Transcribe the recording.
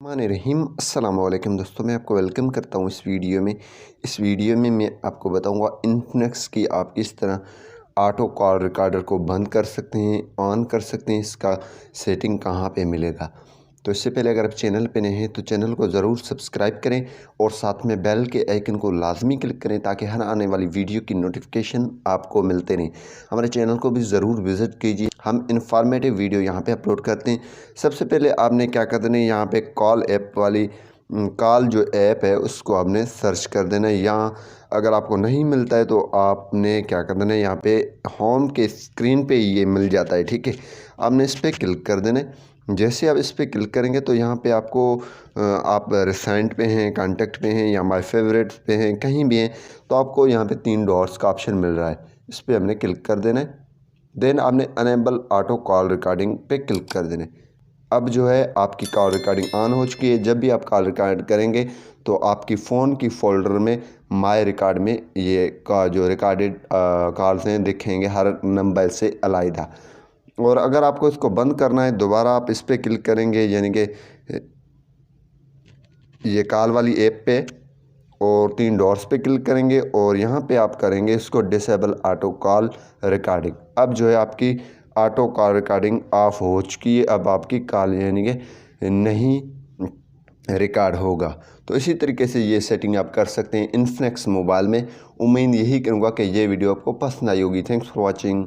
रहीम अस्सलाम वालेकुम दोस्तों, मैं आपको वेलकम करता हूँ इस वीडियो में मैं आपको बताऊँगा इन्फिनिक्स की आप किस तरह ऑटो कॉल रिकॉर्डर को बंद कर सकते हैं, ऑन कर सकते हैं। इसका सेटिंग कहाँ पे मिलेगा। तो इससे पहले अगर आप चैनल पे नए हैं तो चैनल को ज़रूर सब्सक्राइब करें और साथ में बेल के आइकन को लाजमी क्लिक करें ताकि हर आने वाली वीडियो की नोटिफिकेशन आपको मिलते रहें। हमारे चैनल को भी ज़रूर विज़िट कीजिए, हम इन्फॉर्मेटिव वीडियो यहाँ पे अपलोड करते हैं। सबसे पहले आपने क्या कर देना है, यहाँ पे कॉल ऐप वाली कॉल जो ऐप है उसको आपने सर्च कर देना है। यहाँ अगर आपको नहीं मिलता है तो आपने क्या कर देना है, यहाँ पे होम के स्क्रीन पे ये मिल जाता है, ठीक है। आपने इस पर क्लिक कर देना है। जैसे आप इस पर क्लिक करेंगे तो यहाँ पे आपको आप रिसेंट पे हैं, कांटेक्ट पे हैं या माय फेवरेट्स पे हैं, कहीं भी हैं तो आपको यहाँ पे 3 डॉट्स का ऑप्शन मिल रहा है। इस पर हमने क्लिक कर देना है। देन आपने अनेबल ऑटो कॉल रिकॉर्डिंग पे क्लिक कर देना है। अब जो है आपकी कॉल रिकॉर्डिंग ऑन हो चुकी है। जब भी आप कॉल रिकॉर्ड करेंगे तो आपकी फ़ोन की फ़ोल्डर में माय रिकॉर्ड में ये का जो रिकॉर्डेड कॉल्स हैं दिखेंगे हर नंबर से अलहदा। और अगर आपको इसको बंद करना है दोबारा आप इस पर क्लिक करेंगे, यानी कि ये कॉल वाली ऐप पे और 3 डॉट्स पे क्लिक करेंगे और यहाँ पे आप करेंगे इसको डिसेबल ऑटो कॉल रिकॉर्डिंग। अब जो है आपकी ऑटो कॉल रिकॉर्डिंग ऑफ हो चुकी है। अब आपकी कॉल यानी कि नहीं रिकॉर्ड होगा। तो इसी तरीके से ये सेटिंग आप कर सकते हैं इन्फिनिक्स मोबाइल में। उम्मीद यही करूँगा कि ये वीडियो आपको पसंद आई होगी। Thanks for watching.